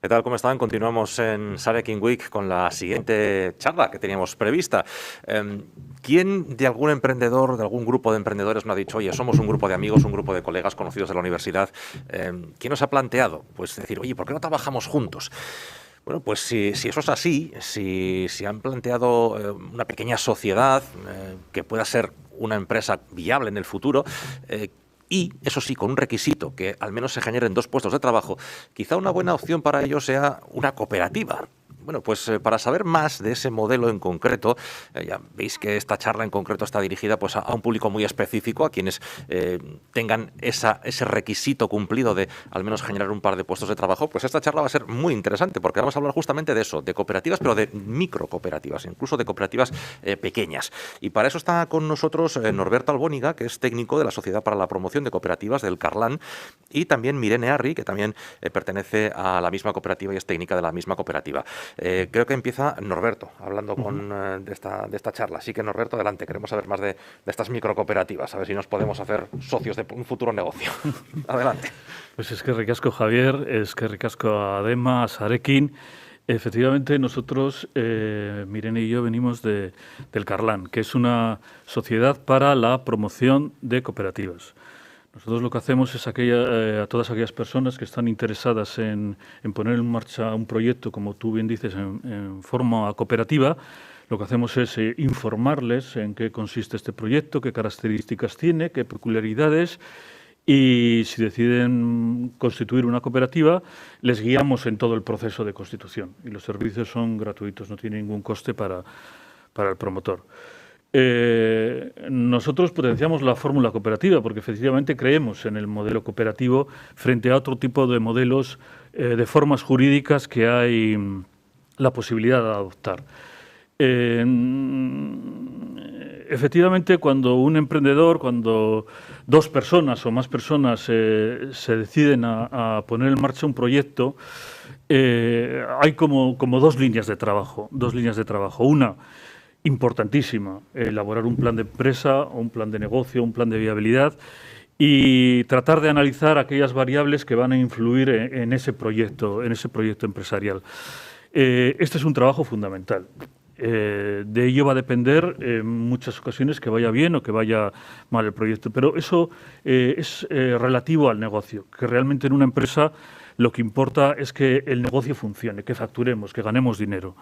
¿Qué tal? ¿Cómo están? Continuamos en Sarekin Week con la siguiente charla que teníamos prevista. ¿Quién de algún emprendedor, de algún grupo de emprendedores nos ha dicho, oye, somos un grupo de amigos, un grupo de colegas conocidos de la universidad? ¿Quién nos ha planteado? Pues decir, oye, ¿por qué no trabajamos juntos? Bueno, pues si eso es así, si han planteado una pequeña sociedad que pueda ser una empresa viable en el futuro, y, eso sí, con un requisito, que al menos se generen 2 puestos de trabajo, quizá una buena opción para ello sea una cooperativa. Bueno, pues para saber más de ese modelo en concreto, ya veis que esta charla en concreto está dirigida pues, a un público muy específico, a quienes tengan ese requisito cumplido de al menos generar un par de puestos de trabajo, pues esta charla va a ser muy interesante, porque vamos a hablar justamente de eso, de cooperativas, pero de microcooperativas, incluso de cooperativas pequeñas. Y para eso está con nosotros Norberto Albóniga, que es técnico de la Sociedad para la Promoción de Cooperativas del Carlán, y también Mirene Arri, que también pertenece a la misma cooperativa y es técnica de la misma cooperativa. Creo que empieza Norberto hablando de esta charla. Así que, Norberto, adelante. Queremos saber más de estas microcooperativas, a ver si nos podemos hacer socios de un futuro negocio. Adelante. Pues es que ricasco, Javier, es que ricasco a Adema, a Sarekin. Efectivamente, nosotros, Mirene y yo, venimos del Carlán, que es una sociedad para la promoción de cooperativas. Nosotros lo que hacemos es a todas aquellas personas que están interesadas en poner en marcha un proyecto, como tú bien dices, en forma cooperativa, lo que hacemos es informarles en qué consiste este proyecto, qué características tiene, qué peculiaridades, y si deciden constituir una cooperativa, les guiamos en todo el proceso de constitución. Y los servicios son gratuitos, no tienen ningún coste para el promotor. Nosotros potenciamos la fórmula cooperativa porque efectivamente creemos en el modelo cooperativo frente a otro tipo de modelos de formas jurídicas que hay la posibilidad de adoptar. Efectivamente, cuando un emprendedor, cuando 2 personas o más personas se deciden a poner en marcha un proyecto, hay como 2 líneas de trabajo. Una importantísima, elaborar un plan de empresa, o un plan de negocio, un plan de viabilidad y tratar de analizar aquellas variables que van a influir en ese proyecto empresarial. Este es un trabajo fundamental. De ello va a depender en muchas ocasiones que vaya bien o que vaya mal el proyecto, pero eso es relativo al negocio, que realmente en una empresa lo que importa es que el negocio funcione, que facturemos, que ganemos dinero.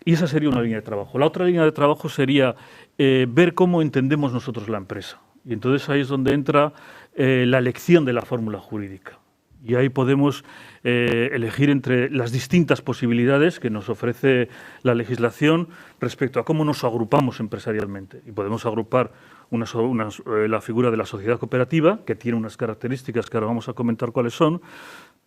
Y esa sería una línea de trabajo. La otra línea de trabajo sería ver cómo entendemos nosotros la empresa. Y entonces ahí es donde entra la elección de la fórmula jurídica. Y ahí podemos elegir entre las distintas posibilidades que nos ofrece la legislación respecto a cómo nos agrupamos empresarialmente. Y podemos agrupar la figura de la sociedad cooperativa, que tiene unas características que ahora vamos a comentar cuáles son,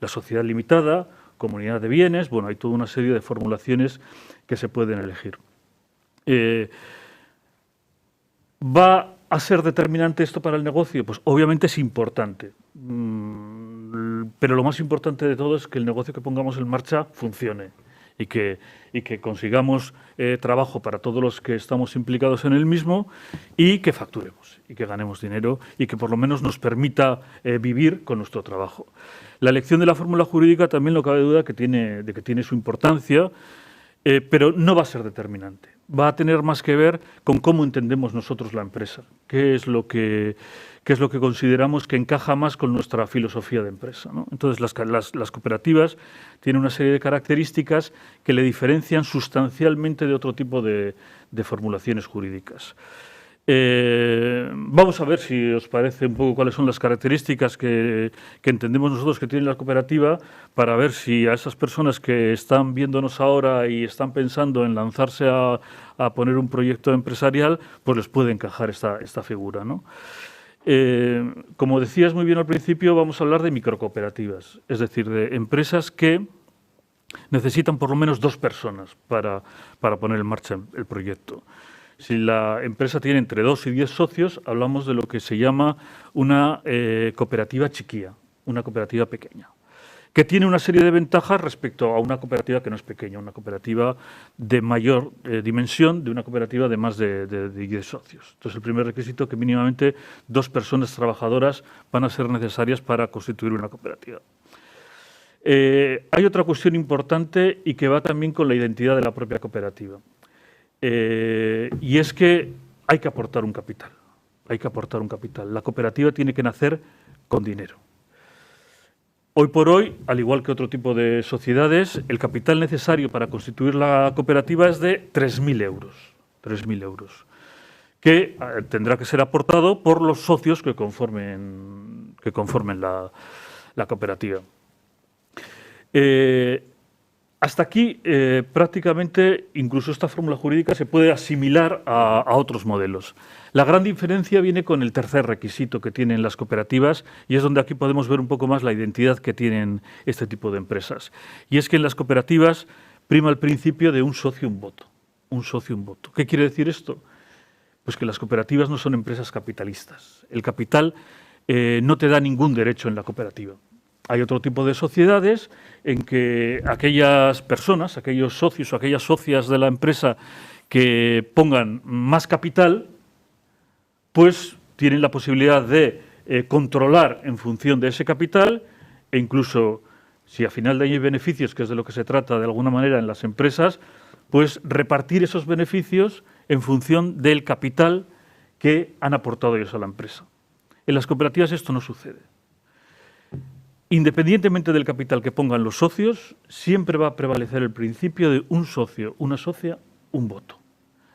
la sociedad limitada, comunidad de bienes, bueno, hay toda una serie de formulaciones que se pueden elegir. ¿Va a ser determinante esto para el negocio? Pues obviamente es importante, pero lo más importante de todo es que el negocio que pongamos en marcha funcione y que consigamos trabajo para todos los que estamos implicados en el mismo y que facturemos y que ganemos dinero y que por lo menos nos permita vivir con nuestro trabajo. La elección de la fórmula jurídica también no cabe duda de que tiene su importancia, pero no va a ser determinante. Va a tener más que ver con cómo entendemos nosotros la empresa, qué es lo que consideramos que encaja más con nuestra filosofía de empresa, ¿no? Entonces, las cooperativas tienen una serie de características que le diferencian sustancialmente de otro tipo de formulaciones jurídicas. Vamos a ver si os parece un poco cuáles son las características que entendemos nosotros que tiene la cooperativa, para ver si a esas personas que están viéndonos ahora y están pensando en lanzarse a poner un proyecto empresarial, pues les puede encajar esta figura, ¿no? Como decías muy bien al principio, vamos a hablar de microcooperativas, es decir, de empresas que necesitan por lo menos 2 personas para poner en marcha el proyecto. Si la empresa tiene entre 2 y 10 socios, hablamos de lo que se llama una cooperativa chiquilla, una cooperativa pequeña, que tiene una serie de ventajas respecto a una cooperativa que no es pequeña, una cooperativa de mayor dimensión, de una cooperativa de más de 10 socios. Entonces, el primer requisito que mínimamente 2 personas trabajadoras van a ser necesarias para constituir una cooperativa. Hay otra cuestión importante y que va también con la identidad de la propia cooperativa. Y es que hay que aportar un capital. Hay que aportar un capital. La cooperativa tiene que nacer con dinero. Hoy por hoy, al igual que otro tipo de sociedades, el capital necesario para constituir la cooperativa es de 3.000 euros. 3.000 euros. Que tendrá que ser aportado por los socios que conformen la cooperativa. Hasta aquí, prácticamente, incluso esta fórmula jurídica se puede asimilar a otros modelos. La gran diferencia viene con el tercer requisito que tienen las cooperativas, y es donde aquí podemos ver un poco más la identidad que tienen este tipo de empresas. Y es que en las cooperativas prima el principio de un socio, un voto. Un socio, un voto. ¿Qué quiere decir esto? Pues que las cooperativas no son empresas capitalistas. El capital no te da ningún derecho en la cooperativa. Hay otro tipo de sociedades en que aquellas personas, aquellos socios o aquellas socias de la empresa que pongan más capital, pues tienen la posibilidad de controlar en función de ese capital e incluso, si a final de año hay beneficios, que es de lo que se trata de alguna manera en las empresas, pues repartir esos beneficios en función del capital que han aportado ellos a la empresa. En las cooperativas esto no sucede. Independientemente del capital que pongan los socios, siempre va a prevalecer el principio de un socio, una socia, un voto.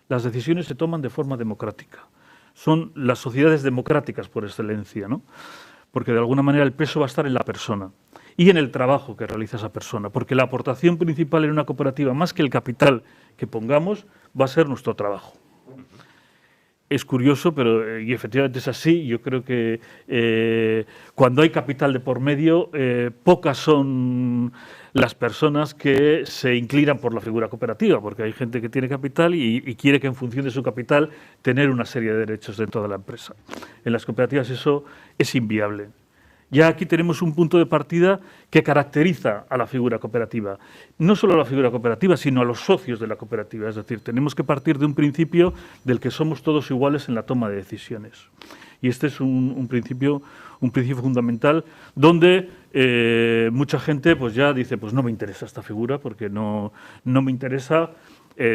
Las decisiones se toman de forma democrática. Son las sociedades democráticas por excelencia, ¿no? Porque de alguna manera el peso va a estar en la persona y en el trabajo que realiza esa persona, porque la aportación principal en una cooperativa, más que el capital que pongamos, va a ser nuestro trabajo. Es curioso, pero y efectivamente es así. Yo creo que cuando hay capital de por medio, pocas son las personas que se inclinan por la figura cooperativa, porque hay gente que tiene capital y quiere que en función de su capital tener una serie de derechos dentro de la empresa. En las cooperativas eso es inviable. Ya aquí tenemos un punto de partida que caracteriza a la figura cooperativa. No solo a la figura cooperativa, sino a los socios de la cooperativa. Es decir, tenemos que partir de un principio del que somos todos iguales en la toma de decisiones. Y este es un principio fundamental donde mucha gente pues ya dice, pues no me interesa esta figura porque no me interesa,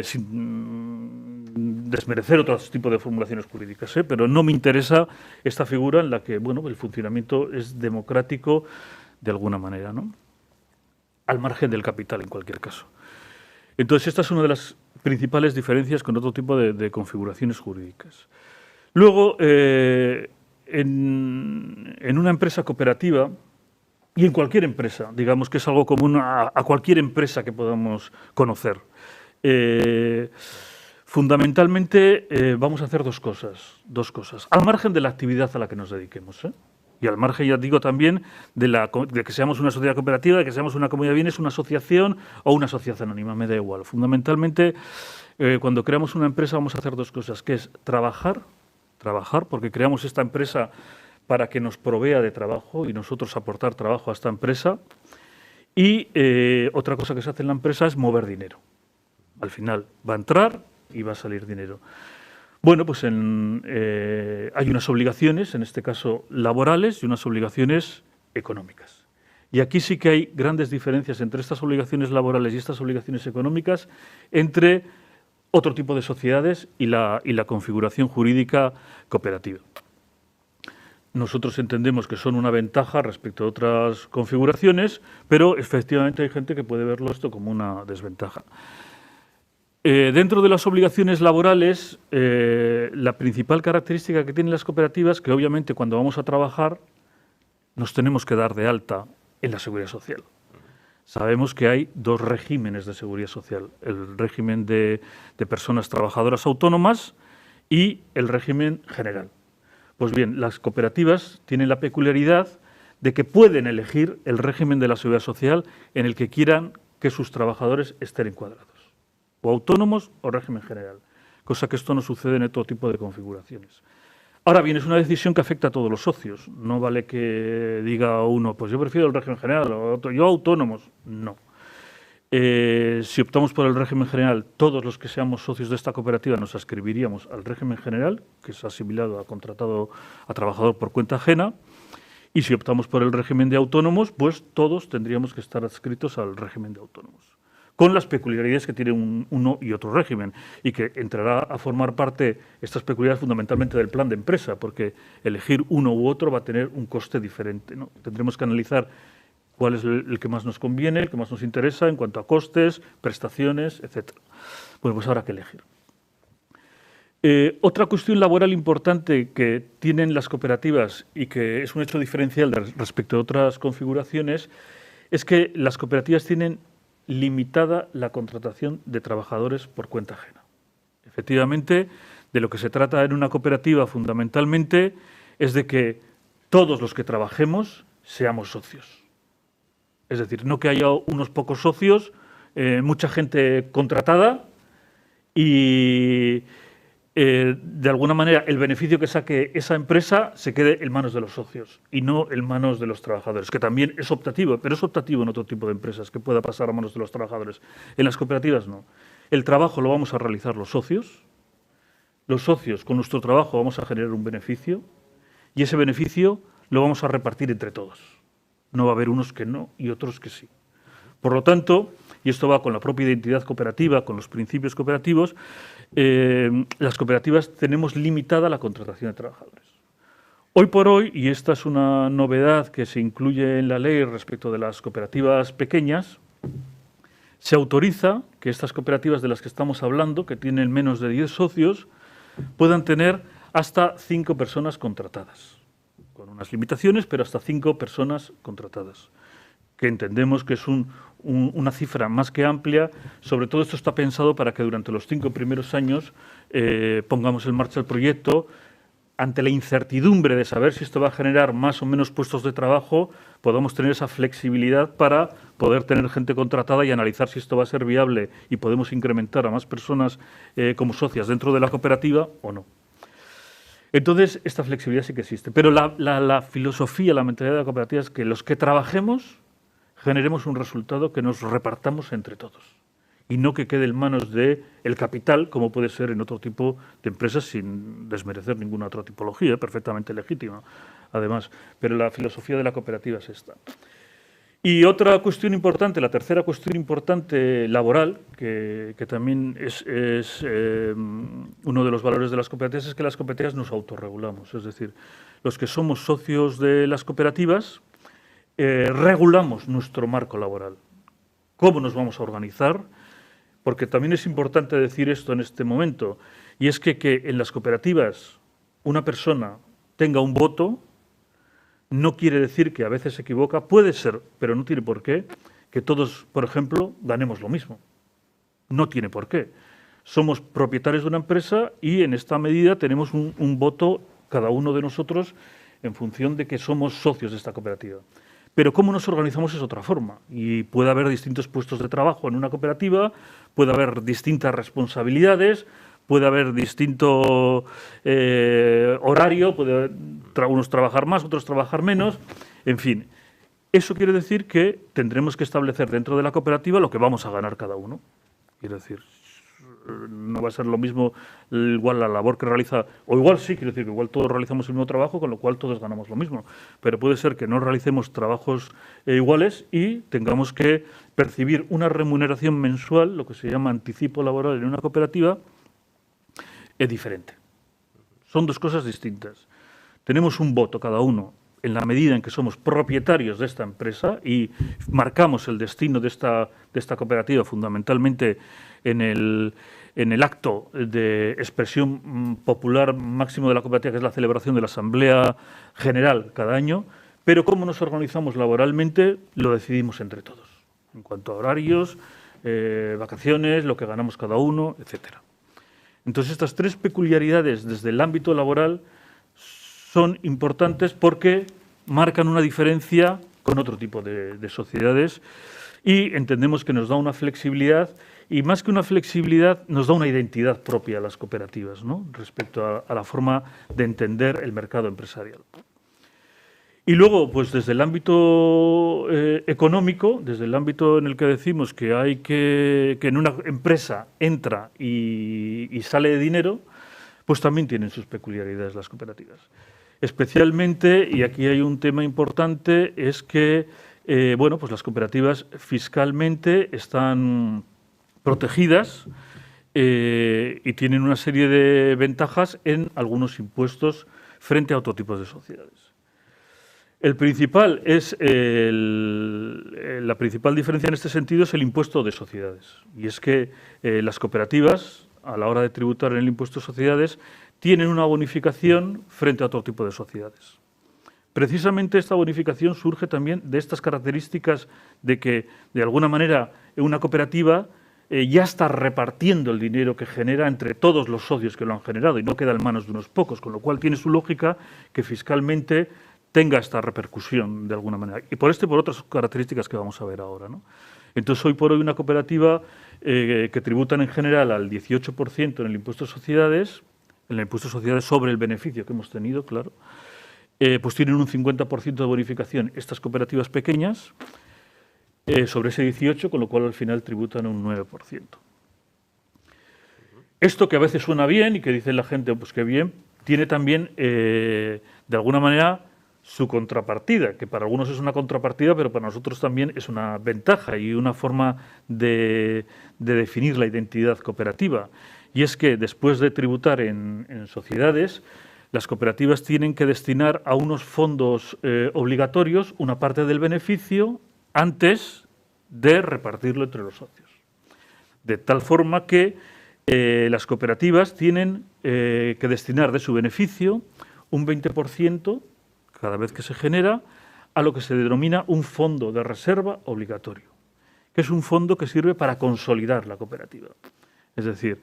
sin desmerecer otros tipos de formulaciones jurídicas, pero no me interesa esta figura en la que el funcionamiento es democrático de alguna manera, ¿no? Al margen del capital en cualquier caso. Entonces esta es una de las principales diferencias con otro tipo de configuraciones jurídicas. Luego, en una empresa cooperativa y en cualquier empresa, digamos que es algo común a cualquier empresa que podamos conocer, fundamentalmente vamos a hacer dos cosas, al margen de la actividad a la que nos dediquemos, y al margen, ya digo, también de que seamos una sociedad cooperativa, de que seamos una comunidad de bienes, una asociación o una sociedad anónima, me da igual. Fundamentalmente, cuando creamos una empresa vamos a hacer dos cosas, que es trabajar, porque creamos esta empresa para que nos provea de trabajo y nosotros aportar trabajo a esta empresa, y otra cosa que se hace en la empresa es mover dinero. Al final va a entrar y va a salir dinero. Bueno, pues hay unas obligaciones, en este caso laborales, y unas obligaciones económicas. Y aquí sí que hay grandes diferencias entre estas obligaciones laborales y estas obligaciones económicas, entre otro tipo de sociedades y la configuración jurídica cooperativa. Nosotros entendemos que son una ventaja respecto a otras configuraciones, pero efectivamente hay gente que puede verlo esto como una desventaja. Dentro de las obligaciones laborales, la principal característica que tienen las cooperativas es que obviamente cuando vamos a trabajar nos tenemos que dar de alta en la Seguridad Social. Sabemos que hay dos regímenes de Seguridad Social, el régimen de personas trabajadoras autónomas y el régimen general. Pues bien, las cooperativas tienen la peculiaridad de que pueden elegir el régimen de la Seguridad Social en el que quieran que sus trabajadores estén encuadrados, o autónomos o régimen general, cosa que esto no sucede en otro tipo de configuraciones. Ahora bien, es una decisión que afecta a todos los socios. No vale que diga uno, pues yo prefiero el régimen general, o otro, yo autónomos. No. Si optamos por el régimen general, todos los que seamos socios de esta cooperativa nos adscribiríamos al régimen general, que es asimilado a contratado a trabajador por cuenta ajena, Y si optamos por el régimen de autónomos, pues todos tendríamos que estar adscritos al régimen de autónomos, con las peculiaridades que tiene uno y otro régimen, y que entrará a formar parte, estas peculiaridades fundamentalmente del plan de empresa, porque elegir uno u otro va a tener un coste diferente, ¿no? Tendremos que analizar cuál es el que más nos conviene, el que más nos interesa en cuanto a costes, prestaciones, etc. Bueno, pues habrá que elegir. Otra cuestión laboral importante que tienen las cooperativas y que es un hecho diferencial respecto a otras configuraciones es que las cooperativas tienen limitada la contratación de trabajadores por cuenta ajena. Efectivamente, de lo que se trata en una cooperativa fundamentalmente es de que todos los que trabajemos seamos socios. Es decir, no que haya unos pocos socios, mucha gente contratada y de alguna manera el beneficio que saque esa empresa se quede en manos de los socios y no en manos de los trabajadores, que también es optativo, pero es optativo en otro tipo de empresas, que pueda pasar a manos de los trabajadores. En las cooperativas no. El trabajo lo vamos a realizar los socios con nuestro trabajo vamos a generar un beneficio y ese beneficio lo vamos a repartir entre todos. No va a haber unos que no y otros que sí. Por lo tanto, y esto va con la propia identidad cooperativa, con los principios cooperativos, las cooperativas tenemos limitada la contratación de trabajadores. Hoy por hoy, y esta es una novedad que se incluye en la ley respecto de las cooperativas pequeñas, se autoriza que estas cooperativas de las que estamos hablando, que tienen menos de 10 socios, puedan tener hasta 5 personas contratadas, con unas limitaciones, pero hasta 5 personas contratadas, que entendemos que es una cifra más que amplia. Sobre todo esto está pensado para que durante los 5 primeros años pongamos en marcha el proyecto. Ante la incertidumbre de saber si esto va a generar más o menos puestos de trabajo, podamos tener esa flexibilidad para poder tener gente contratada y analizar si esto va a ser viable y podemos incrementar a más personas como socias dentro de la cooperativa o no. Entonces, esta flexibilidad sí que existe. Pero la filosofía, la mentalidad de la cooperativa es que los que trabajemos generemos un resultado que nos repartamos entre todos y no que quede en manos del capital, como puede ser en otro tipo de empresas, sin desmerecer ninguna otra tipología, perfectamente legítima, además. Pero la filosofía de la cooperativa es esta. Y otra cuestión importante, la tercera cuestión importante laboral, que también es uno de los valores de las cooperativas, es que las cooperativas nos autorregulamos. Es decir, los que somos socios de las cooperativas regulamos nuestro marco laboral. ¿Cómo nos vamos a organizar? Porque también es importante decir esto en este momento, y es que en las cooperativas una persona tenga un voto no quiere decir que a veces se equivoca, puede ser, pero no tiene por qué, que todos, por ejemplo, ganemos lo mismo. No tiene por qué. Somos propietarios de una empresa y en esta medida tenemos un voto cada uno de nosotros en función de que somos socios de esta cooperativa. Pero cómo nos organizamos es otra forma y puede haber distintos puestos de trabajo en una cooperativa, puede haber distintas responsabilidades, puede haber distinto horario, puede unos trabajar más, otros trabajar menos, en fin. Eso quiere decir que tendremos que establecer dentro de la cooperativa lo que vamos a ganar cada uno. Quiero decir, no va a ser lo mismo igual la labor que realiza, o igual sí, quiero decir que igual todos realizamos el mismo trabajo, con lo cual todos ganamos lo mismo, pero puede ser que no realicemos trabajos iguales y tengamos que percibir una remuneración mensual, lo que se llama anticipo laboral en una cooperativa, es diferente. Son dos cosas distintas. Tenemos un voto cada uno en la medida en que somos propietarios de esta empresa y marcamos el destino de esta cooperativa fundamentalmente en el acto de expresión popular máximo de la cooperativa, que es la celebración de la Asamblea General cada año, pero cómo nos organizamos laboralmente lo decidimos entre todos, en cuanto a horarios, vacaciones, lo que ganamos cada uno, etcétera. Entonces, estas tres peculiaridades desde el ámbito laboral son importantes porque marcan una diferencia con otro tipo de sociedades y entendemos que nos da una flexibilidad y más que una flexibilidad nos da una identidad propia a las cooperativas, ¿no? Respecto a la forma de entender el mercado empresarial. Y luego, pues desde el ámbito económico, desde el ámbito en el que decimos que hay que en una empresa entra y sale dinero, pues también tienen sus peculiaridades las cooperativas. Especialmente, y aquí hay un tema importante, es que bueno, pues las cooperativas fiscalmente están protegidas y tienen una serie de ventajas en algunos impuestos frente a otro tipo de sociedades. La principal diferencia en este sentido es el impuesto de sociedades. Y es que las cooperativas, a la hora de tributar en el impuesto de sociedades, tienen una bonificación frente a otro tipo de sociedades. Precisamente esta bonificación surge también de estas características de que, de alguna manera, una cooperativa ya está repartiendo el dinero que genera entre todos los socios que lo han generado y no queda en manos de unos pocos, con lo cual tiene su lógica que fiscalmente tenga esta repercusión de alguna manera. Y por por otras características que vamos a ver ahora, ¿no? Entonces, hoy por hoy una cooperativa que tributan en general al 18% en el impuesto de sociedades, sobre el beneficio que hemos tenido, claro, pues tienen un 50% de bonificación estas cooperativas pequeñas sobre ese 18%, con lo cual al final tributan un 9%. Esto que a veces suena bien y que dice la gente, pues qué bien, tiene también, de alguna manera, su contrapartida, que para algunos es una contrapartida, pero para nosotros también es una ventaja y una forma de definir la identidad cooperativa. Y es que después de tributar en sociedades, las cooperativas tienen que destinar a unos fondos obligatorios una parte del beneficio antes de repartirlo entre los socios. De tal forma que las cooperativas tienen que destinar de su beneficio un 20% cada vez que se genera a lo que se denomina un fondo de reserva obligatorio, que es un fondo que sirve para consolidar la cooperativa. Es decir,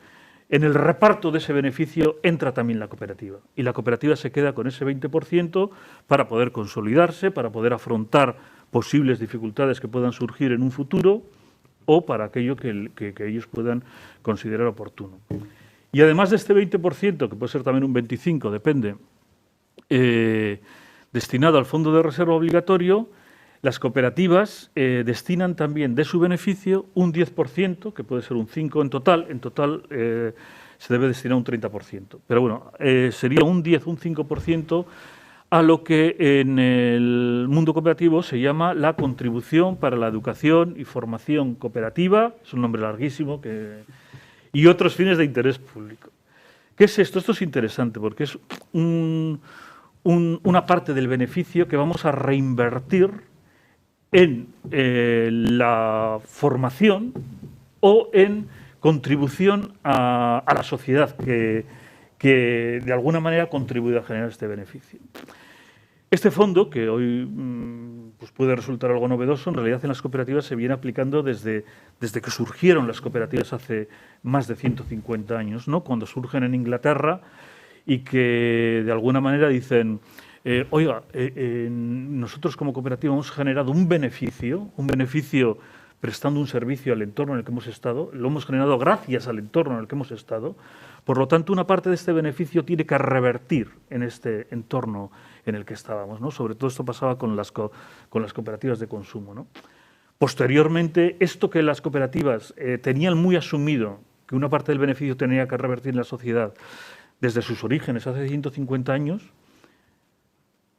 en el reparto de ese beneficio entra también la cooperativa y la cooperativa se queda con ese 20% para poder consolidarse, para poder afrontar posibles dificultades que puedan surgir en un futuro o para aquello que ellos puedan considerar oportuno. Y además de este 20%, que puede ser también un 25%, depende, destinado al fondo de reserva obligatorio, las cooperativas destinan también de su beneficio un 10%, que puede ser un 5% en total se debe destinar un 30%. Pero bueno, sería un 10, un 5% a lo que en el mundo cooperativo se llama la contribución para la educación y formación cooperativa, es un nombre larguísimo, y otros fines de interés público. ¿Qué es esto? Esto es interesante porque es una parte del beneficio que vamos a reinvertir en la formación o en contribución a la sociedad que de alguna manera ha contribuido a generar este beneficio. Este fondo, que hoy pues puede resultar algo novedoso, en realidad en las cooperativas se viene aplicando desde que surgieron las cooperativas hace más de 150 años, ¿no? Cuando surgen en Inglaterra y que de alguna manera dicen, oiga, nosotros como cooperativa hemos generado un beneficio prestando un servicio al entorno en el que hemos estado, lo hemos generado gracias al entorno en el que hemos estado, por lo tanto una parte de este beneficio tiene que revertir en este entorno en el que estábamos, ¿no? Sobre todo esto pasaba con las cooperativas de consumo, ¿no? Posteriormente, esto que las cooperativas tenían muy asumido, que una parte del beneficio tenía que revertir en la sociedad desde sus orígenes hace 150 años,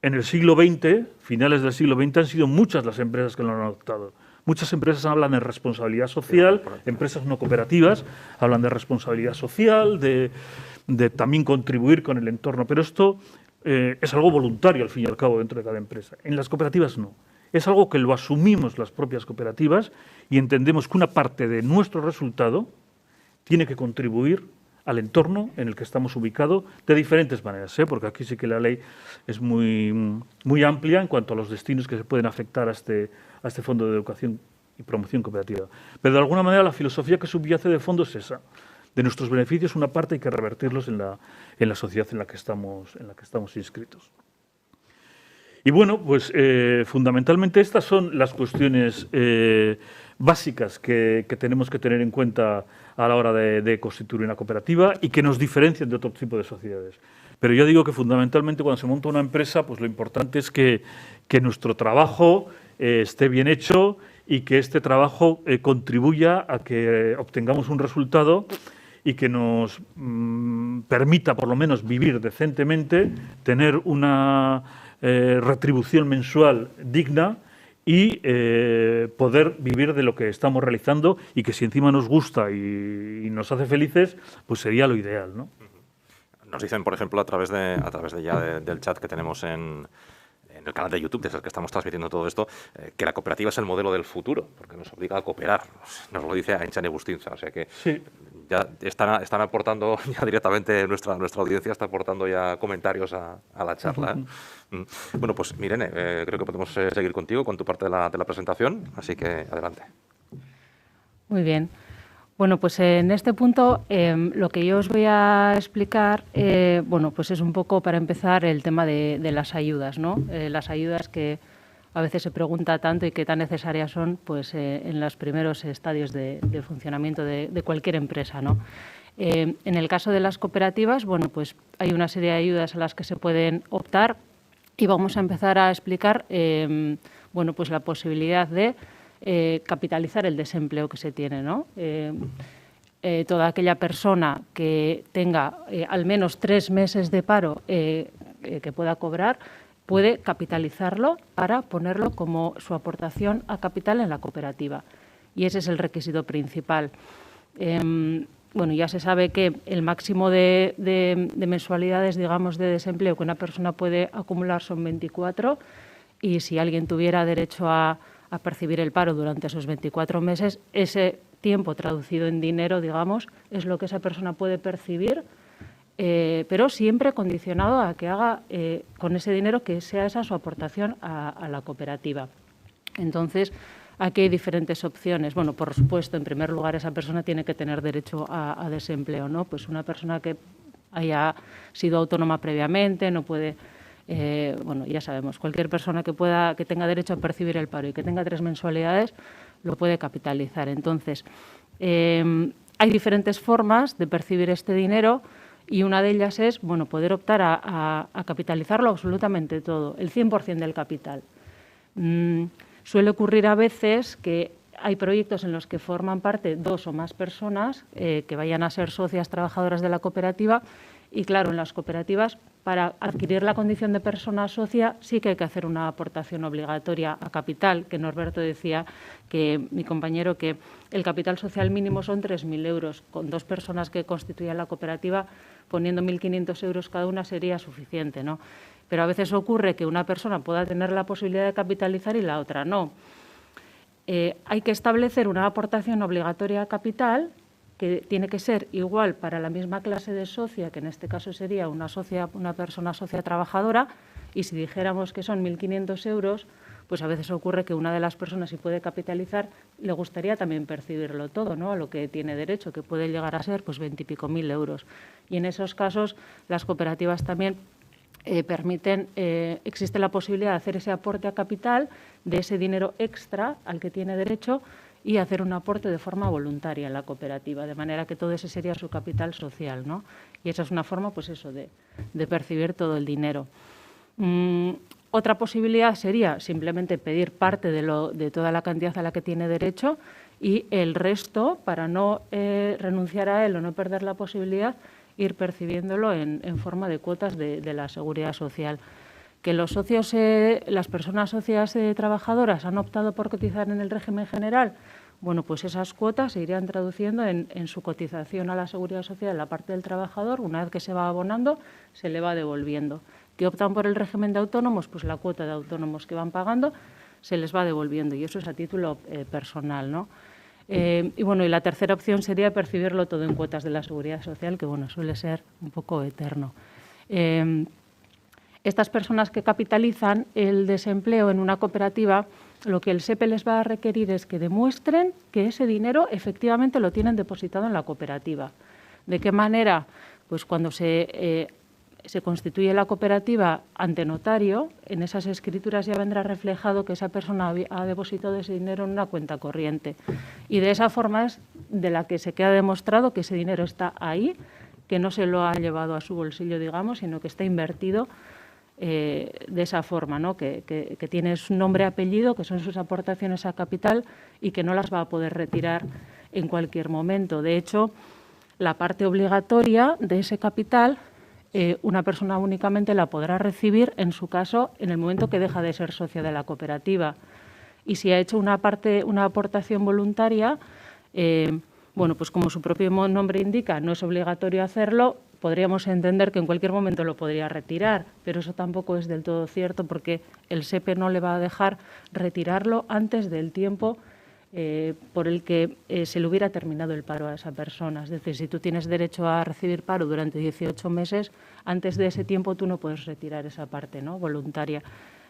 en el siglo XX, finales del siglo XX, han sido muchas las empresas que lo han adoptado. Muchas empresas hablan de responsabilidad social, empresas no cooperativas hablan de responsabilidad social, de también contribuir con el entorno, pero esto es algo voluntario al fin y al cabo dentro de cada empresa. En las cooperativas no. Es algo que lo asumimos las propias cooperativas y entendemos que una parte de nuestro resultado tiene que contribuir al entorno en el que estamos ubicados de diferentes maneras, porque aquí sí que la ley es muy amplia en cuanto a los destinos que se pueden afectar a este Fondo de Educación y Promoción Cooperativa. Pero de alguna manera la filosofía que subyace de fondo es esa. De nuestros beneficios una parte hay que revertirlos en la sociedad en la que estamos inscritos. Y bueno, pues fundamentalmente estas son las cuestiones básicas que tenemos que tener en cuenta a la hora de constituir una cooperativa y que nos diferencian de otro tipo de sociedades. Pero yo digo que fundamentalmente cuando se monta una empresa, pues lo importante es que nuestro trabajo esté bien hecho y que este trabajo contribuya a que obtengamos un resultado y que nos permita por lo menos vivir decentemente, tener una retribución mensual digna y poder vivir de lo que estamos realizando, y que si encima nos gusta y nos hace felices, pues sería lo ideal, ¿no? Nos dicen, por ejemplo, a través del chat que tenemos en el canal de YouTube, desde el que estamos transmitiendo todo esto, que la cooperativa es el modelo del futuro, porque nos obliga a cooperar. Nos lo dice Aintzane Bustinza, o sea que sí, ya están aportando ya directamente, nuestra audiencia está aportando ya comentarios a la charla. Bueno, pues Mirene, creo que podemos seguir contigo con tu parte de la presentación, así que adelante. Muy bien. Bueno, pues en este punto lo que yo os voy a explicar, bueno, pues es un poco para empezar el tema de las ayudas, ¿no? Las ayudas que a veces se pregunta tanto y qué tan necesarias son, pues en los primeros estadios de funcionamiento de cualquier empresa, ¿no? En el caso de las cooperativas, bueno, pues hay una serie de ayudas a las que se pueden optar y vamos a empezar a explicar, bueno, pues la posibilidad de capitalizar el desempleo que se tiene, ¿no? Toda aquella persona que tenga al menos 3 meses de paro que pueda cobrar, puede capitalizarlo para ponerlo como su aportación a capital en la cooperativa. Y ese es el requisito principal. Bueno, ya se sabe que el máximo de mensualidades, digamos, de desempleo que una persona puede acumular son 24, y si alguien tuviera derecho a percibir el paro durante esos 24 meses, ese tiempo traducido en dinero, digamos, es lo que esa persona puede percibir, pero siempre condicionado a que haga con ese dinero que sea esa su aportación a la cooperativa. Entonces, aquí hay diferentes opciones. Bueno, por supuesto, en primer lugar, esa persona tiene que tener derecho a desempleo, ¿no? Pues una persona que haya sido autónoma previamente, no puede... bueno, ya sabemos, cualquier persona que tenga derecho a percibir el paro y que tenga 3 mensualidades lo puede capitalizar. Entonces, hay diferentes formas de percibir este dinero y una de ellas es, bueno, poder optar a capitalizarlo absolutamente todo, el 100% del capital. Suele ocurrir a veces que hay proyectos en los que forman parte 2 o más personas que vayan a ser socias trabajadoras de la cooperativa. Y claro, en las cooperativas, para adquirir la condición de persona socia, sí que hay que hacer una aportación obligatoria a capital, que Norberto decía, que mi compañero, que el capital social mínimo son 3.000 euros. Con 2 personas que constituyan la cooperativa, poniendo 1.500 euros cada una sería suficiente, ¿no? Pero a veces ocurre que una persona pueda tener la posibilidad de capitalizar y la otra no. Hay que establecer una aportación obligatoria a capital, que tiene que ser igual para la misma clase de socia, que en este caso sería una persona socia trabajadora, y si dijéramos que son 1.500 euros, pues a veces ocurre que una de las personas, si puede capitalizar, le gustaría también percibirlo todo, ¿no?, a lo que tiene derecho, que puede llegar a ser pues 20 y pico mil euros. Y en esos casos las cooperativas también permiten, existe la posibilidad de hacer ese aporte a capital de ese dinero extra al que tiene derecho, y hacer un aporte de forma voluntaria en la cooperativa, de manera que todo ese sería su capital social, ¿no? Y esa es una forma, pues eso, de percibir todo el dinero. Otra posibilidad sería simplemente pedir parte de toda la cantidad a la que tiene derecho, y el resto, para no renunciar a él o no perder la posibilidad, ir percibiéndolo en forma de cuotas de la Seguridad Social. Que los socios, las personas socias trabajadoras han optado por cotizar en el régimen general, bueno, pues esas cuotas se irían traduciendo en su cotización a la Seguridad Social en la parte del trabajador. Una vez que se va abonando, se le va devolviendo. Que optan por el régimen de autónomos, pues la cuota de autónomos que van pagando se les va devolviendo, y eso es a título personal, ¿no? Y bueno, y la tercera opción sería percibirlo todo en cuotas de la Seguridad Social, que bueno, suele ser un poco eterno. Estas personas que capitalizan el desempleo en una cooperativa, lo que el SEPE les va a requerir es que demuestren que ese dinero efectivamente lo tienen depositado en la cooperativa. ¿De qué manera? Pues cuando se constituye la cooperativa ante notario, en esas escrituras ya vendrá reflejado que esa persona ha depositado ese dinero en una cuenta corriente. Y de esa forma es de la que se queda demostrado que ese dinero está ahí, que no se lo ha llevado a su bolsillo, digamos, sino que está invertido de esa forma, ¿no? Que tiene su nombre y apellido, que son sus aportaciones a capital, y que no las va a poder retirar en cualquier momento. De hecho, la parte obligatoria de ese capital, una persona únicamente la podrá recibir, en su caso, en el momento que deja de ser socio de la cooperativa. Y si ha hecho una aportación voluntaria, bueno, pues como su propio nombre indica, no es obligatorio hacerlo, podríamos entender que en cualquier momento lo podría retirar, pero eso tampoco es del todo cierto porque el SEPE no le va a dejar retirarlo antes del tiempo por el que se le hubiera terminado el paro a esa persona. Es decir, si tú tienes derecho a recibir paro durante 18 meses, antes de ese tiempo tú no puedes retirar esa parte, ¿no?, voluntaria.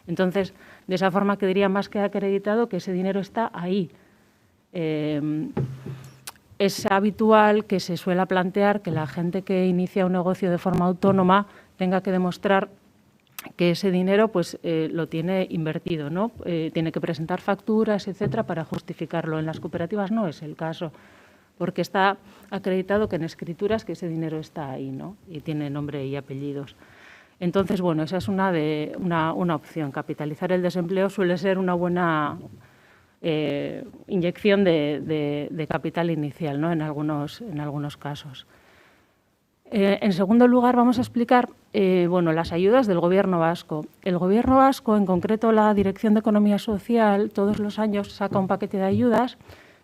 Entonces, de esa forma quedaría más que acreditado que ese dinero está ahí. Es habitual que se suele plantear que la gente que inicia un negocio de forma autónoma tenga que demostrar que ese dinero pues, lo tiene invertido, ¿no? Tiene que presentar facturas, etcétera, para justificarlo. En las cooperativas no es el caso, porque está acreditado que en escrituras que ese dinero está ahí, ¿no?, y tiene nombre y apellidos. Entonces, bueno, esa es una opción. Capitalizar el desempleo suele ser una buena inyección de capital inicial, ¿no?, en algunos casos. En segundo lugar, vamos a explicar bueno, las ayudas del Gobierno vasco. El Gobierno vasco, en concreto la Dirección de Economía Social, todos los años saca un paquete de ayudas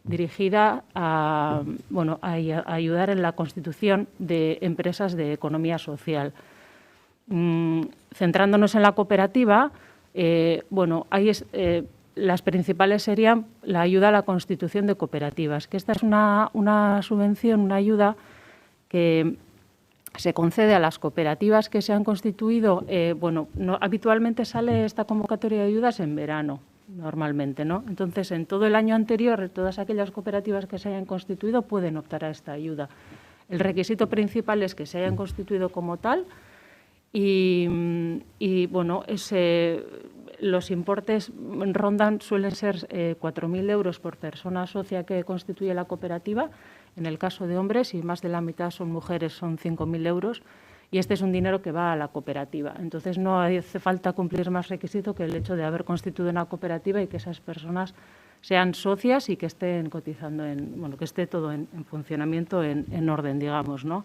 dirigida a, bueno, a ayudar en la constitución de empresas de economía social. Centrándonos en la cooperativa, bueno, las principales serían la ayuda a la constitución de cooperativas, que esta es una subvención, una ayuda que se concede a las cooperativas que se han constituido. Bueno, habitualmente sale esta convocatoria de ayudas en verano, normalmente, ¿no? Entonces, en todo el año anterior, todas aquellas cooperativas que se hayan constituido pueden optar a esta ayuda. El requisito principal es que se hayan constituido como tal y bueno, los importes suelen ser 4.000 euros por persona socia que constituye la cooperativa. En el caso de hombres, y más de la mitad son mujeres, son 5.000 euros. Y este es un dinero que va a la cooperativa. Entonces, no hace falta cumplir más requisito que el hecho de haber constituido una cooperativa y que esas personas sean socias y que estén cotizando, bueno, que esté todo en funcionamiento, en orden, digamos, ¿no?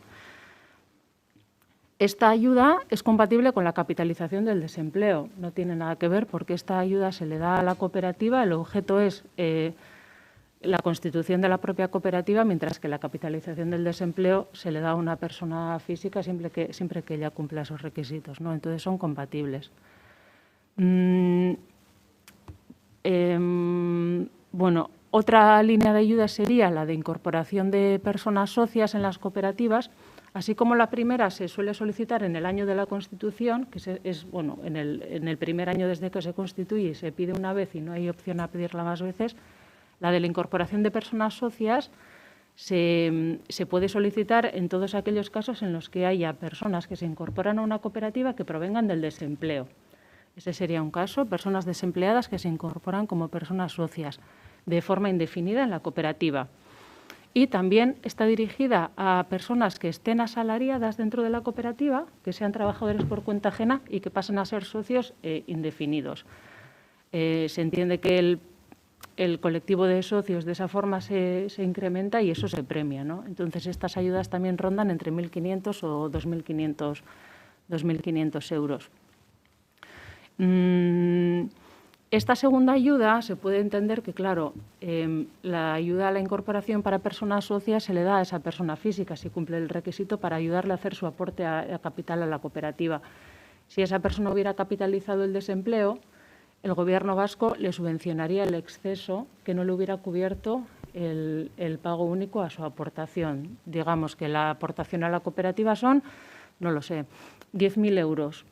Esta ayuda es compatible con la capitalización del desempleo. No tiene nada que ver porque esta ayuda se le da a la cooperativa. El objeto es la constitución de la propia cooperativa, mientras que la capitalización del desempleo se le da a una persona física siempre que ella cumpla esos requisitos, ¿no? Entonces, son compatibles. Bueno, otra línea de ayuda sería la de incorporación de personas socias en las cooperativas. Así como la primera se suele solicitar en el año de la Constitución, que es bueno, en el primer año desde que se constituye, se pide una vez y no hay opción a pedirla más veces, la de la incorporación de personas socias se puede solicitar en todos aquellos casos en los que haya personas que se incorporan a una cooperativa que provengan del desempleo. Ese sería un caso, personas desempleadas que se incorporan como personas socias de forma indefinida en la cooperativa. Y también está dirigida a personas que estén asalariadas dentro de la cooperativa, que sean trabajadores por cuenta ajena y que pasen a ser socios indefinidos. Se entiende que el colectivo de socios de esa forma se incrementa y eso se premia, ¿no? Entonces, estas ayudas también rondan entre 1.500 o 2.500 euros. Esta segunda ayuda se puede entender que, claro, la ayuda a la incorporación para personas socias se le da a esa persona física si cumple el requisito para ayudarle a hacer su aporte a capital a la cooperativa. Si esa persona hubiera capitalizado el desempleo, el Gobierno vasco le subvencionaría el exceso que no le hubiera cubierto el pago único a su aportación. Digamos que la aportación a la cooperativa son, no lo sé, 10.000 euros.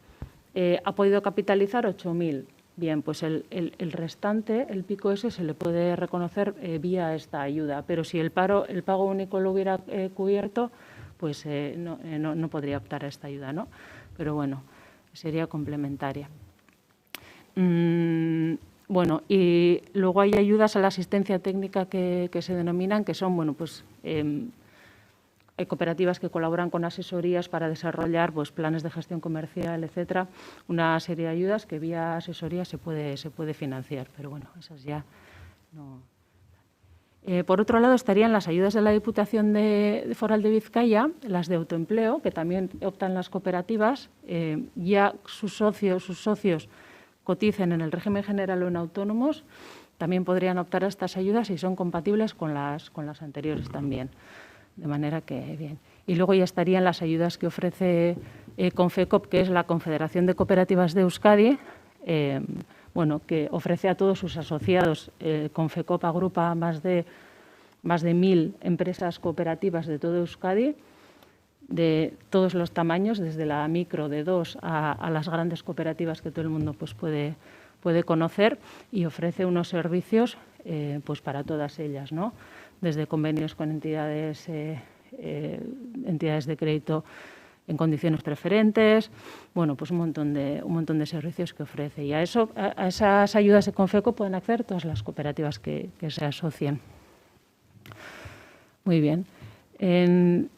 Ha podido capitalizar 8.000. Bien, pues el restante, el pico ese, se le puede reconocer vía esta ayuda, pero si el pago único lo hubiera cubierto, pues no podría optar a esta ayuda, ¿no? Pero bueno, sería complementaria. Bueno, y luego hay ayudas a la asistencia técnica que se denominan, que son, bueno, pues hay cooperativas que colaboran con asesorías para desarrollar pues, planes de gestión comercial, etcétera. Una serie de ayudas que vía asesoría se puede financiar, pero bueno, esas ya no. Por otro lado, estarían las ayudas de la Diputación Foral de Vizcaya, las de autoempleo, que también optan las cooperativas. Ya sus socios coticen en el régimen general o en autónomos, también podrían optar a estas ayudas y son compatibles con las anteriores también. De manera que, bien. Y luego ya estarían las ayudas que ofrece Confecop, que es la Confederación de Cooperativas de Euskadi, que ofrece a todos sus asociados. Confecop agrupa más de 1.000 empresas cooperativas de todo Euskadi, de todos los tamaños, desde la micro de 2 a las grandes cooperativas que todo el mundo pues, puede conocer, y ofrece unos servicios pues para todas ellas, ¿no? Desde convenios con entidades de crédito en condiciones preferentes, pues un montón de servicios que ofrece. Y a esas ayudas de Confeco pueden acceder todas las cooperativas que se asocien. Muy bien. En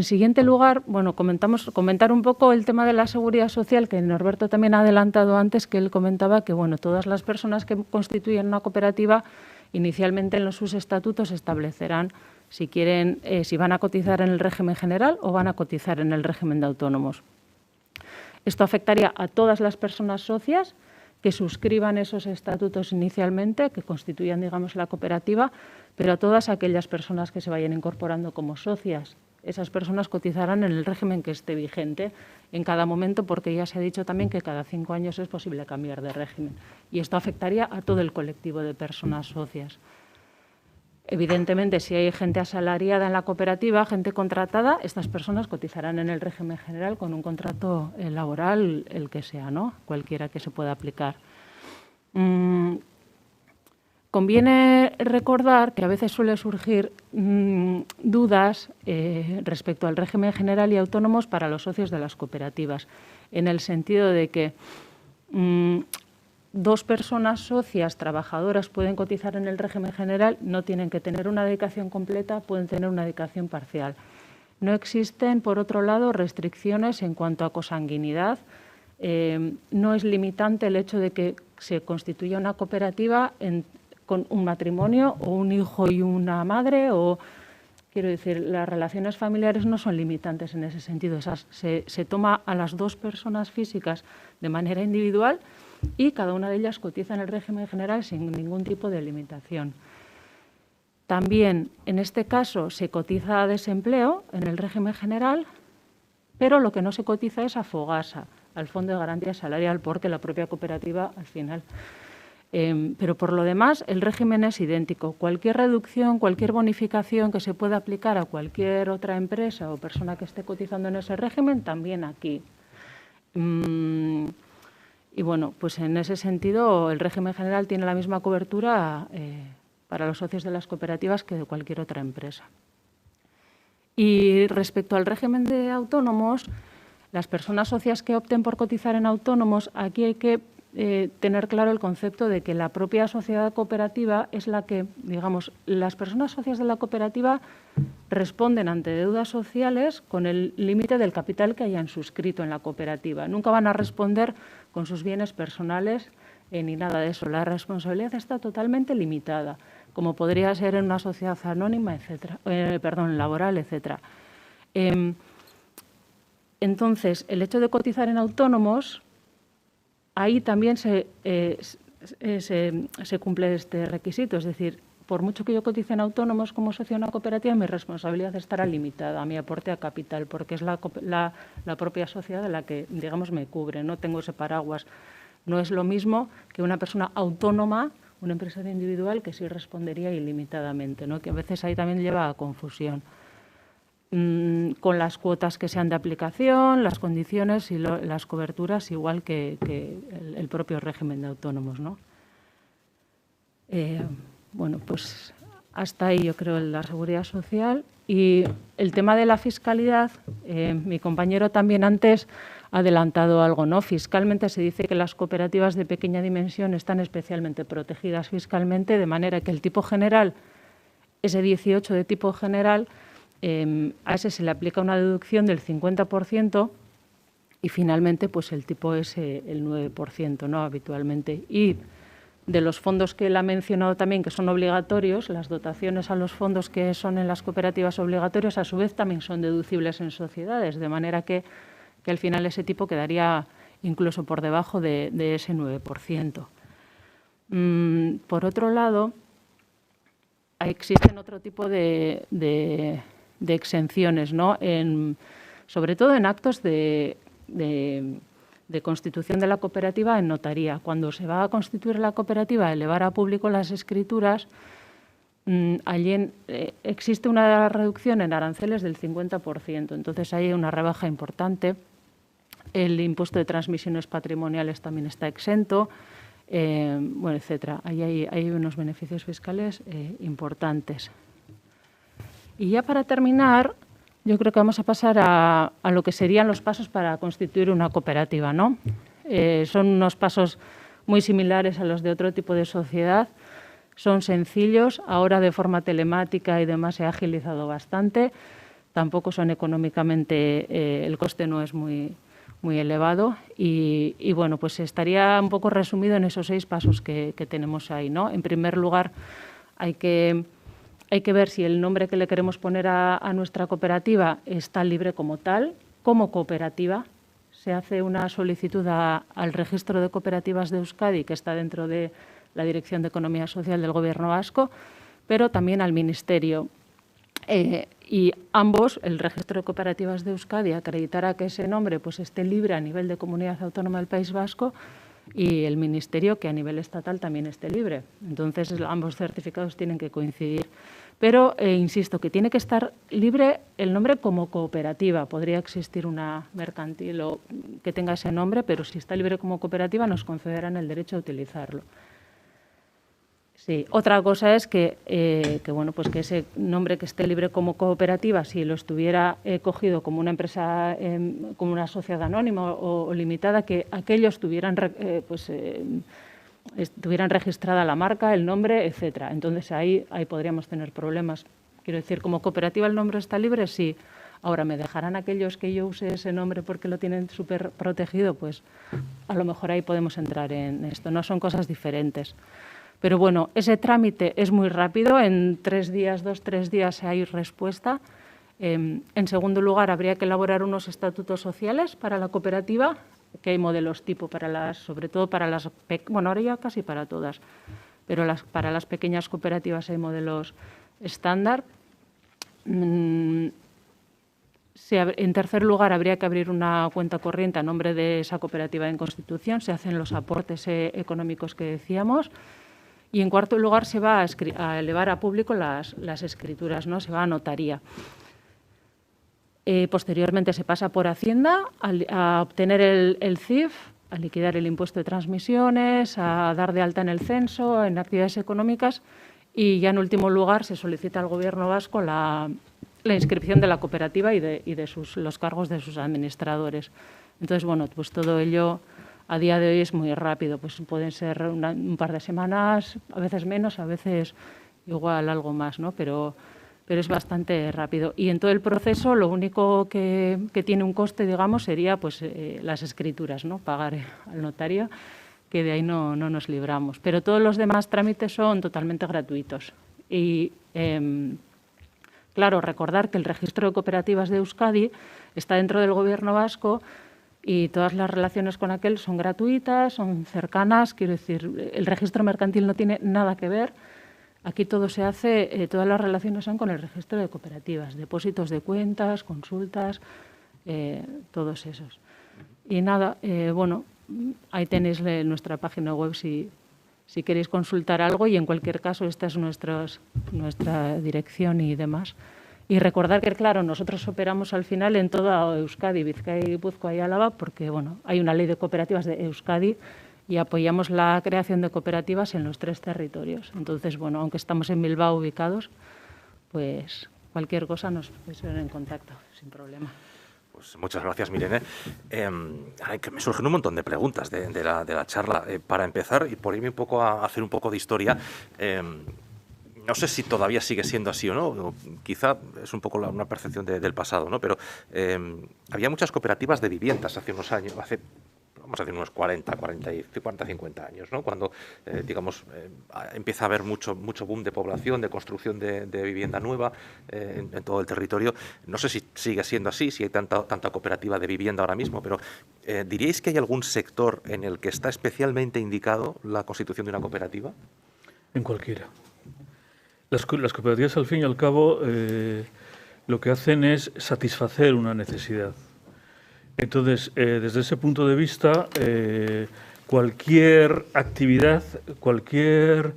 siguiente lugar, comentar un poco el tema de la seguridad social, que Norberto también ha adelantado antes, que él comentaba que todas las personas que constituyen una cooperativa inicialmente en sus estatutos establecerán si van a cotizar en el régimen general o van a cotizar en el régimen de autónomos. Esto afectaría a todas las personas socias que suscriban esos estatutos inicialmente, que constituyan, digamos, la cooperativa, pero a todas aquellas personas que se vayan incorporando como socias. Esas personas cotizarán en el régimen que esté vigente en cada momento, porque ya se ha dicho también que cada 5 años es posible cambiar de régimen. Y esto afectaría a todo el colectivo de personas socias. Evidentemente, si hay gente asalariada en la cooperativa, gente contratada, estas personas cotizarán en el régimen general con un contrato laboral, el que sea, ¿no? Cualquiera que se pueda aplicar. Conviene recordar que a veces suele surgir dudas respecto al régimen general y autónomos para los socios de las cooperativas, en el sentido de que 2 personas socias trabajadoras pueden cotizar en el régimen general, no tienen que tener una dedicación completa, pueden tener una dedicación parcial. No existen, por otro lado, restricciones en cuanto a consanguinidad. No es limitante el hecho de que se constituya una cooperativa con un matrimonio o un hijo y una madre, quiero decir, las relaciones familiares no son limitantes en ese sentido. Se toma a las 2 personas físicas de manera individual y cada una de ellas cotiza en el régimen general sin ningún tipo de limitación. También, en este caso, se cotiza a desempleo en el régimen general, pero lo que no se cotiza es a Fogasa, al Fondo de Garantía Salarial, porque la propia cooperativa al final. Pero por lo demás, el régimen es idéntico. Cualquier reducción, cualquier bonificación que se pueda aplicar a cualquier otra empresa o persona que esté cotizando en ese régimen, también aquí. Y pues en ese sentido, el régimen general tiene la misma cobertura para los socios de las cooperativas que de cualquier otra empresa. Y respecto al régimen de autónomos, las personas socias que opten por cotizar en autónomos, aquí hay que tener claro el concepto de que la propia sociedad cooperativa es la que, digamos, las personas socias de la cooperativa responden ante deudas sociales con el límite del capital que hayan suscrito en la cooperativa. Nunca van a responder con sus bienes personales ni nada de eso. La responsabilidad está totalmente limitada, como podría ser en una sociedad anónima, laboral, etcétera. Entonces, el hecho de cotizar en autónomos, ahí también se cumple este requisito, es decir, por mucho que yo cotice en autónomos como socio de una cooperativa, mi responsabilidad estará limitada a mi aporte a capital, porque es la propia sociedad la que, digamos, me cubre, no tengo ese paraguas. No es lo mismo que una persona autónoma, un empresario individual, que sí respondería ilimitadamente, ¿no? Que a veces ahí también lleva a confusión. Con las cuotas que sean de aplicación, las condiciones y las coberturas, igual que el propio régimen de autónomos, ¿no? Pues hasta ahí yo creo la seguridad social. Y el tema de la fiscalidad, mi compañero también antes ha adelantado algo, ¿no? Fiscalmente se dice que las cooperativas de pequeña dimensión están especialmente protegidas fiscalmente, de manera que el tipo general, ese 18 de tipo general, a ese se le aplica una deducción del 50% y finalmente pues el tipo es el 9%, ¿no? Habitualmente. Y de los fondos que él ha mencionado también, que son obligatorios, las dotaciones a los fondos que son en las cooperativas obligatorios, a su vez también son deducibles en sociedades, de manera que al final ese tipo quedaría incluso por debajo de ese 9%. Por otro lado, existen otro tipo de exenciones, ¿no? Sobre todo en actos de constitución de la cooperativa en notaría. Cuando se va a constituir la cooperativa, elevar a público las escrituras, allí existe una reducción en aranceles del 50%. Entonces hay una rebaja importante. El impuesto de transmisiones patrimoniales también está exento, bueno, etcétera. Ahí hay unos beneficios fiscales importantes. Y ya para terminar, yo creo que vamos a pasar a lo que serían los pasos para constituir una cooperativa, ¿no? Son unos pasos muy similares a los de otro tipo de sociedad. Son sencillos, ahora de forma telemática y demás se ha agilizado bastante. Tampoco son económicamente, el coste no es muy elevado y bueno, pues estaría un poco resumido en esos 6 pasos que tenemos ahí, ¿no? En primer lugar, hay que ver si el nombre que le queremos poner a nuestra cooperativa está libre como tal, como cooperativa. Se hace una solicitud al registro de cooperativas de Euskadi, que está dentro de la Dirección de Economía Social del Gobierno vasco, pero también al Ministerio. Y ambos, el registro de cooperativas de Euskadi acreditará que ese nombre pues, esté libre a nivel de Comunidad Autónoma del País Vasco y el Ministerio que a nivel estatal también esté libre. Entonces, ambos certificados tienen que coincidir. Pero, insisto, que tiene que estar libre el nombre como cooperativa. Podría existir una mercantil o que tenga ese nombre, pero si está libre como cooperativa nos concederán el derecho a utilizarlo. Sí, otra cosa es que bueno, pues que ese nombre que esté libre como cooperativa, si lo estuviera cogido como una empresa, como una sociedad anónima o limitada, que aquellos tuvieran registrada la marca, el nombre, etcétera. Entonces ahí podríamos tener problemas. Quiero decir, como cooperativa el nombre está libre, sí. Ahora, ¿me dejarán aquellos que yo use ese nombre porque lo tienen súper protegido? Pues a lo mejor ahí podemos entrar en esto. No son cosas diferentes. Pero bueno, ese trámite es muy rápido, en 3 días, 2-3 días hay respuesta. En segundo lugar, habría que elaborar unos estatutos sociales para la cooperativa, que hay modelos tipo sobre todo para las, bueno, ahora ya casi para todas, pero para las pequeñas cooperativas hay modelos estándar. En tercer lugar, habría que abrir una cuenta corriente a nombre de esa cooperativa en constitución, se hacen los aportes económicos que decíamos. Y en cuarto lugar se va a elevar a público las escrituras, ¿no? Se va a notaría. Posteriormente se pasa por Hacienda a obtener el CIF, a liquidar el impuesto de transmisiones, a dar de alta en el censo, en actividades económicas y ya en último lugar se solicita al Gobierno vasco la inscripción de la cooperativa y de los cargos de sus administradores. Entonces, bueno, pues todo ello a día de hoy es muy rápido, pues pueden ser un par de semanas, a veces menos, a veces igual algo más, ¿no? Pero es bastante rápido. Y en todo el proceso lo único que tiene un coste, digamos, sería pues las escrituras, ¿no? Pagar al notario, que de ahí no nos libramos. Pero todos los demás trámites son totalmente gratuitos. Y claro, recordar que el registro de cooperativas de Euskadi está dentro del Gobierno vasco y todas las relaciones con aquel son gratuitas, son cercanas. Quiero decir, el registro mercantil no tiene nada que ver. Aquí todo se hace, todas las relaciones son con el registro de cooperativas, depósitos de cuentas, consultas, todos esos. Y nada, bueno, ahí tenéis nuestra página web si queréis consultar algo y en cualquier caso esta es nuestra dirección y demás. Y recordar que, claro, nosotros operamos al final en toda Euskadi, Bizkaia, Gipuzkoa y Álava, porque bueno, hay una ley de cooperativas de Euskadi y apoyamos la creación de cooperativas en los 3 territorios. Entonces, bueno, aunque estamos en Bilbao ubicados, pues cualquier cosa nos podéis ver en contacto, sin problema. Pues muchas gracias, Mirene. Me surgen un montón de preguntas de la charla. Para empezar, y por irme un poco a hacer un poco de historia, no sé si todavía sigue siendo así o no, quizá es un poco una percepción del pasado, ¿no? Pero había muchas cooperativas de viviendas hace unos años, hace vamos a decir unos 40, 50 años, ¿no? Cuando, empieza a haber mucho boom de población, de construcción de vivienda nueva en todo el territorio. No sé si sigue siendo así, si hay tanta cooperativa de vivienda ahora mismo, pero ¿diríais que hay algún sector en el que está especialmente indicado la constitución de una cooperativa? En cualquiera. Las cooperativas, al fin y al cabo, lo que hacen es satisfacer una necesidad. Entonces, desde ese punto de vista, cualquier actividad, cualquier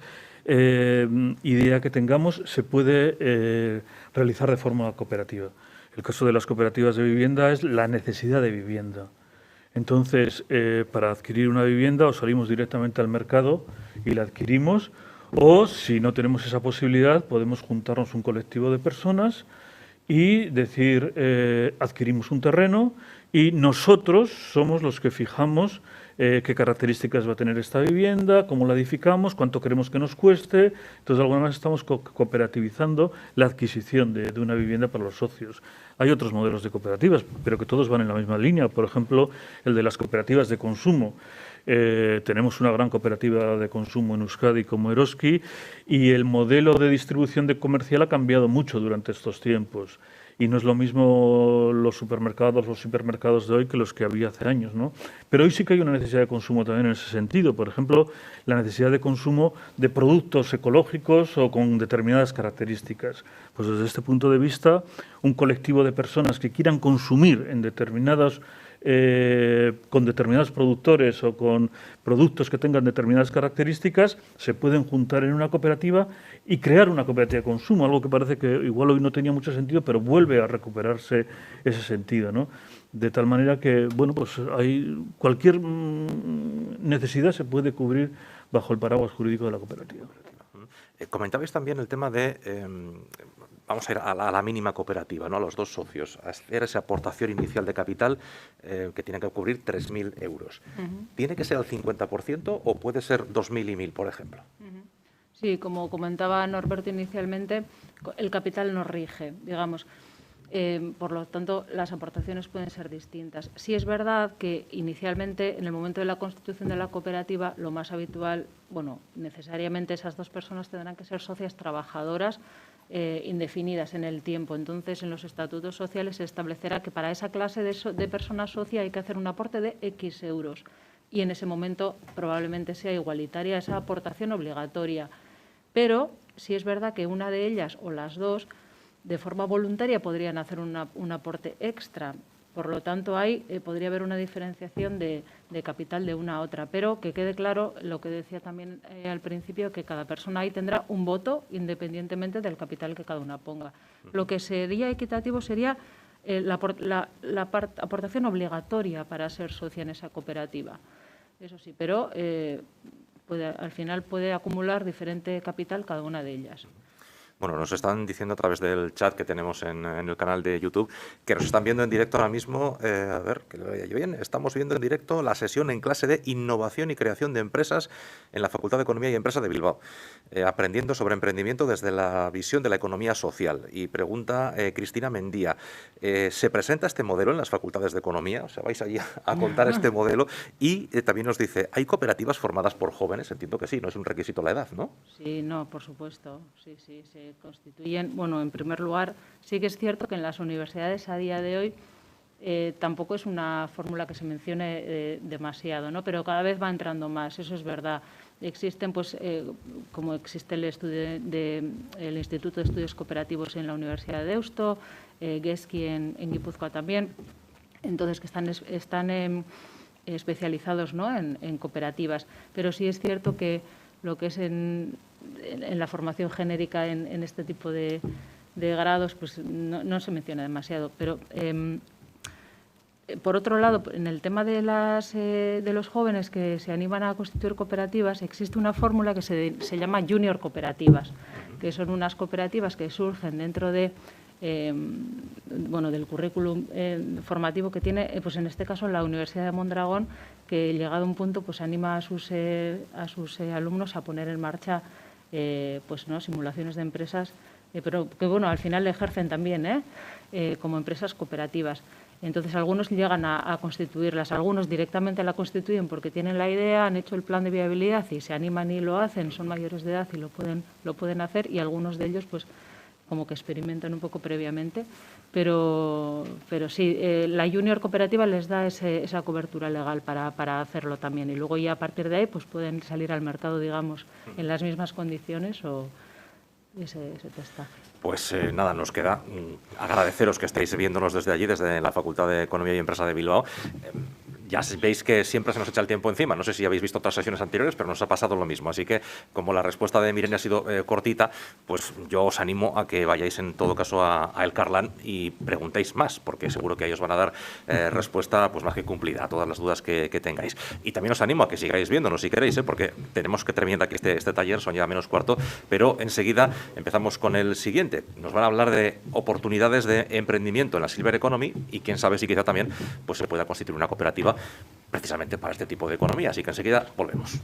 idea que tengamos se puede realizar de forma cooperativa. El caso de las cooperativas de vivienda es la necesidad de vivienda. Entonces, para adquirir una vivienda o salimos directamente al mercado y la adquirimos, o si no tenemos esa posibilidad, podemos juntarnos un colectivo de personas y decir, adquirimos un terreno y nosotros somos los que fijamos qué características va a tener esta vivienda, cómo la edificamos, cuánto queremos que nos cueste. Entonces, de alguna manera estamos cooperativizando la adquisición de una vivienda para los socios. Hay otros modelos de cooperativas, pero que todos van en la misma línea. Por ejemplo, el de las cooperativas de consumo. Tenemos una gran cooperativa de consumo en Euskadi como Eroski y el modelo de distribución de comercial ha cambiado mucho durante estos tiempos. Y no es lo mismo los hipermercados de hoy que los que había hace años, ¿no? Pero hoy sí que hay una necesidad de consumo también en ese sentido. Por ejemplo, la necesidad de consumo de productos ecológicos o con determinadas características. Pues desde este punto de vista, un colectivo de personas que quieran consumir en con determinados productores o con productos que tengan determinadas características, se pueden juntar en una cooperativa y crear una cooperativa de consumo, algo que parece que igual hoy no tenía mucho sentido, pero vuelve a recuperarse ese sentido, ¿no? De tal manera que, bueno, pues cualquier necesidad se puede cubrir bajo el paraguas jurídico de la cooperativa. Comentabais también el tema de, vamos a ir a la mínima cooperativa, ¿no? A los dos socios, a hacer esa aportación inicial de capital que tiene que cubrir 3.000 euros. ¿Tiene que ser al 50% o puede ser 2.000 y 1.000, por ejemplo? Sí, como comentaba Norberto inicialmente, el capital nos rige, digamos. Por lo tanto, las aportaciones pueden ser distintas. Sí es verdad que inicialmente, en el momento de la constitución de la cooperativa, lo más habitual, bueno, necesariamente esas dos personas tendrán que ser socias trabajadoras indefinidas en el tiempo. Entonces, en los estatutos sociales se establecerá que para esa clase de personas socia hay que hacer un aporte de X euros. Y en ese momento probablemente sea igualitaria esa aportación obligatoria. Pero sí es verdad que una de ellas o las dos, de forma voluntaria, podrían hacer un aporte extra. Por lo tanto, ahí podría haber una diferenciación de capital de una a otra. Pero que quede claro lo que decía también al principio, que cada persona ahí tendrá un voto independientemente del capital que cada una ponga. Lo que sería equitativo sería la aportación obligatoria para ser socia en esa cooperativa. Eso sí, pero al final puede acumular diferente capital cada una de ellas. Bueno, nos están diciendo a través del chat que tenemos en el canal de YouTube que nos están viendo en directo ahora mismo. A ver, que lo vea yo bien. Estamos viendo en directo la sesión en clase de Innovación y Creación de Empresas en la Facultad de Economía y Empresa de Bilbao. Aprendiendo sobre emprendimiento desde la visión de la economía social. Y pregunta Cristina Mendía, ¿se presenta este modelo en las facultades de economía? O sea, vais allí a contar este modelo. Y también nos dice, ¿hay cooperativas formadas por jóvenes? Entiendo que sí, no es un requisito la edad, ¿no? Sí, no, por supuesto. Sí, sí, se constituyen. Bueno, en primer lugar, sí que es cierto que en las universidades a día de hoy tampoco es una fórmula que se mencione demasiado, ¿no? Pero cada vez va entrando más, eso es verdad. Existen, pues, como existe el Instituto de Estudios Cooperativos en la Universidad de Deusto, Geski en Guipúzcoa también, entonces que están especializados, ¿no?, en cooperativas. Pero sí es cierto que lo que es en la formación genérica en este tipo de grados, pues no se menciona demasiado. Pero, por otro lado, en el tema de los jóvenes que se animan a constituir cooperativas, existe una fórmula que se llama Junior Cooperativas, que son unas cooperativas que surgen dentro de del currículum formativo que tiene, pues en este caso la Universidad de Mondragón, que llegado a un punto pues anima a sus alumnos a poner en marcha simulaciones de empresas, pero que bueno, al final ejercen también como empresas cooperativas. Entonces, algunos llegan a constituirlas, algunos directamente la constituyen porque tienen la idea, han hecho el plan de viabilidad y se animan y lo hacen, son mayores de edad y lo pueden hacer, y algunos de ellos, pues, como que experimentan un poco previamente. Pero sí, la Junior Cooperativa les da esa cobertura legal para hacerlo también. Y luego ya a partir de ahí pues pueden salir al mercado, digamos, en las mismas condiciones y se testa. Pues nada, nos queda agradeceros que estéis viéndonos desde allí, desde la Facultad de Economía y Empresa de Bilbao. Ya veis que siempre se nos echa el tiempo encima. No sé si habéis visto otras sesiones anteriores, pero nos ha pasado lo mismo. Así que, como la respuesta de Mirene ha sido cortita, pues yo os animo a que vayáis en todo caso a El Carlán y preguntéis más, porque seguro que ellos van a dar respuesta pues más que cumplida a todas las dudas que tengáis. Y también os animo a que sigáis viéndonos si queréis, porque tenemos que terminar aquí este taller, son ya -4, pero enseguida empezamos con el siguiente. Nos van a hablar de oportunidades de emprendimiento en la Silver Economy y quién sabe si quizá también pues se pueda constituir una cooperativa precisamente para este tipo de economía. Así que enseguida volvemos.